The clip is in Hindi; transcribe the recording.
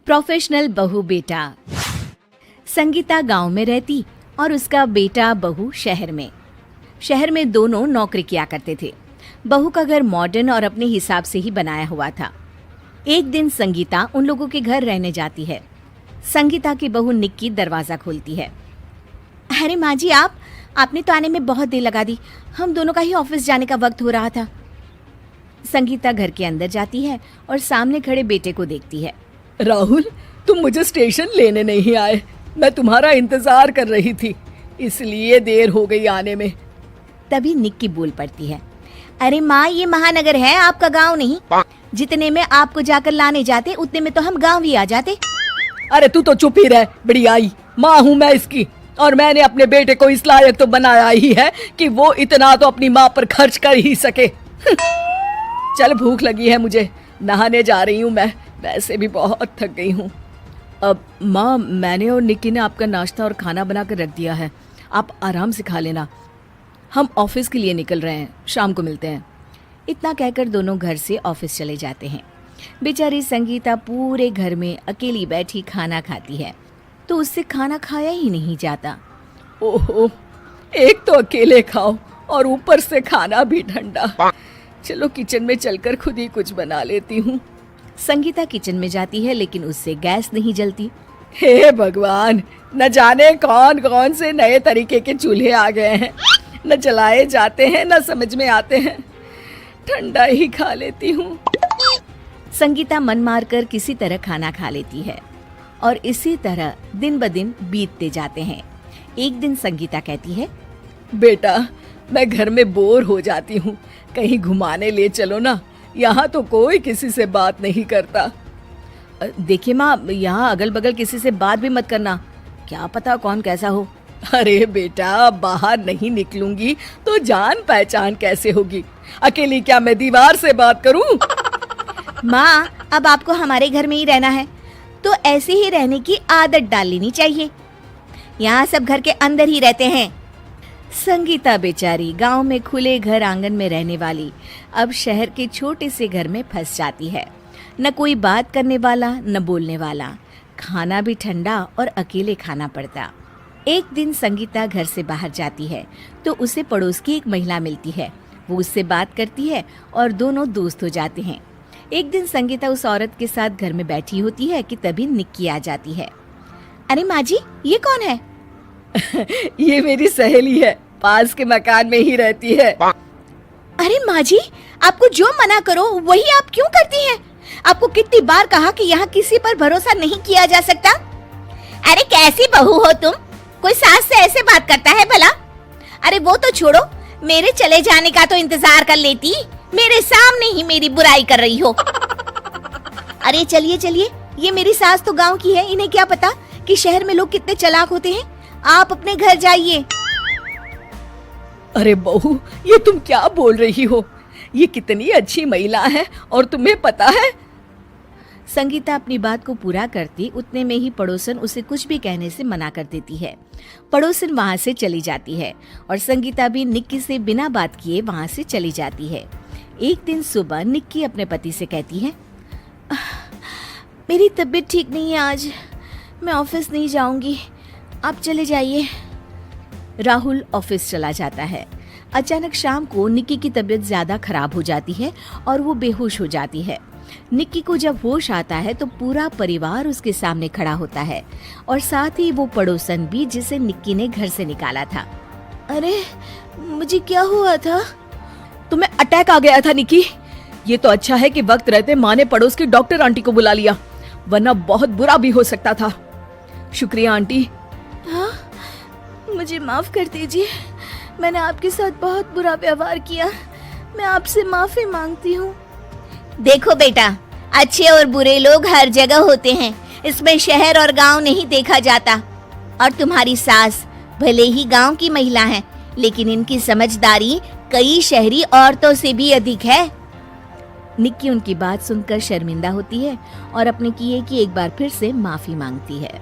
प्रोफेशनल बहू बेटा। संगीता गांव में रहती और उसका बेटा बहू शहर में। शहर में दोनों नौकरी किया करते थे। बहू का घर मॉडर्न और अपने हिसाब से ही बनाया हुआ था। एक दिन संगीता उन लोगों के घर रहने जाती है। संगीता की बहू निक्की दरवाजा खोलती है। अरे माँ जी, आपने तो आने में बहुत देर लगा दी। हम दोनों का ही ऑफिस जाने का वक्त हो रहा था। संगीता घर के अंदर जाती है और सामने खड़े बेटे को देखती है। राहुल, तुम मुझे स्टेशन लेने नहीं आए। मैं तुम्हारा इंतजार कर रही थी, इसलिए देर हो गई आने में। तभी निक्की बोल पड़ती है, अरे माँ, ये महानगर है, आपका गांव नहीं। जितने में आपको जाकर लाने जाते उतने में तो हम गांव ही आ जाते। अरे तू तो चुप ही रह, बड़ी आई। माँ हूँ मैं इसकी, और मैंने अपने बेटे को इस लायक तो बनाया ही है कि वो इतना तो अपनी माँ पर खर्च कर ही सके। चल, भूख लगी है मुझे, नहाने जा रही हूँ मैं। वैसे भी बहुत थक गई हूँ। अब माँ, मैंने और निक्की ने आपका नाश्ता और खाना बना कर रख दिया है, आप आराम से खा लेना। हम ऑफिस के लिए निकल रहे हैं, शाम को मिलते हैं। इतना कहकर दोनों घर से ऑफिस चले जाते हैं। बेचारी संगीता पूरे घर में अकेली बैठी खाना खाती है, तो उससे खाना खाया ही नहीं जाता। ओहो, एक तो अकेले खाओ और ऊपर से खाना भी ठंडा। चलो किचन में चलकर खुद ही कुछ बना लेती हूँ। संगीता किचन में जाती है, लेकिन उससे गैस नहीं जलती। हे भगवान, न जाने कौन कौन से नए तरीके के चूल्हे आ गए हैं, न जलाए जाते हैं न समझ में आते हैं। ठंडा ही खा लेती हूँ। संगीता मन मारकर किसी तरह खाना खा लेती है और इसी तरह दिन ब दिन बीतते जाते हैं। एक दिन संगीता कहती है, बेटा, मैं घर में बोर हो जाती हूँ, कहीं घुमाने ले चलो ना। यहाँ तो कोई किसी से बात नहीं करता। देखिए माँ, यहाँ अगल बगल किसी से बात भी मत करना, क्या पता कौन कैसा हो। अरे बेटा, बाहर नहीं निकलूंगी तो जान पहचान कैसे होगी? अकेली क्या मैं दीवार से बात करूं? माँ, अब आपको हमारे घर में ही रहना है तो ऐसे ही रहने की आदत डाल लेनी चाहिए। यहाँ सब घर के अंदर ही रहते हैं। संगीता बेचारी गांव में खुले घर आंगन में रहने वाली अब शहर के छोटे से घर में फंस जाती है। न कोई बात करने वाला, न बोलने वाला, खाना भी ठंडा और अकेले खाना पड़ता। एक दिन संगीता घर से बाहर जाती है तो उसे पड़ोस की एक महिला मिलती है। वो उससे बात करती है और दोनों दोस्त हो जाते हैं। एक दिन संगीता उस औरत के साथ घर में बैठी होती है कि तभी निक्की आ जाती है। अरे माँ जी, ये कौन है? ये मेरी सहेली है, पास के मकान में ही रहती है। अरे माँ जी, आपको जो मना करो वही आप क्यों करती हैं? आपको कितनी बार कहा कि यहाँ किसी पर भरोसा नहीं किया जा सकता। अरे कैसी बहू हो तुम, कोई सास से ऐसे बात करता है भला? अरे वो तो छोड़ो, मेरे चले जाने का तो इंतजार कर लेती, मेरे सामने ही मेरी बुराई कर रही हो। अरे चलिए चलिए, ये मेरी सास तो गांव की है, इन्हें क्या पता कि शहर में लोग कितने चालाक होते हैं। आप अपने घर जाइए। अरे बहू, ये तुम क्या बोल रही हो? ये कितनी अच्छी महिला है और तुम्हें पता है? संगीता अपनी बात को पूरा करती उतने में ही पड़ोसन उसे कुछ भी कहने से मना कर देती है। पड़ोसन वहां से चली जाती है और संगीता भी निक्की से बिना बात किए वहां से चली जाती है। एक दिन सुबह निक्की अपने पति से कहती है, मेरी तबीयत ठीक नहीं है आज, मैं ऑफिस नहीं जाऊंगी, आप चले जाइए। राहुल ऑफिस चला जाता है। अचानक शाम को निक्की की तबीयत ज्यादा खराब हो जाती है और वो बेहोश हो जाती है। निक्की को जब होश आता है तो पूरा परिवार उसके सामने खड़ा होता है और साथ ही वो पड़ोसन भी जिसे निक्की ने घर से निकाला था। अरे मुझे क्या हुआ था? तुम्हें अटैक आ गया था निक्की। ये तो अच्छा है कि वक्त रहते माँ ने पड़ोस की डॉक्टर आंटी को बुला लिया, वरना बहुत बुरा भी हो सकता था। शुक्रिया आंटी। हाँ, मुझे माफ कर दीजिए, मैंने आपके साथ बहुत बुरा व्यवहार किया, मैं आपसे माफी मांगती हूँ। देखो बेटा, अच्छे और बुरे लोग हर जगह होते हैं, इसमें शहर और गांव नहीं देखा जाता। और तुम्हारी सास भले ही गांव की महिला है, लेकिन इनकी समझदारी कई शहरी औरतों से भी अधिक है। निक्की उनकी बात सुनकर शर्मिंदा होती है और अपने किए की एक बार फिर से माफी मांगती है।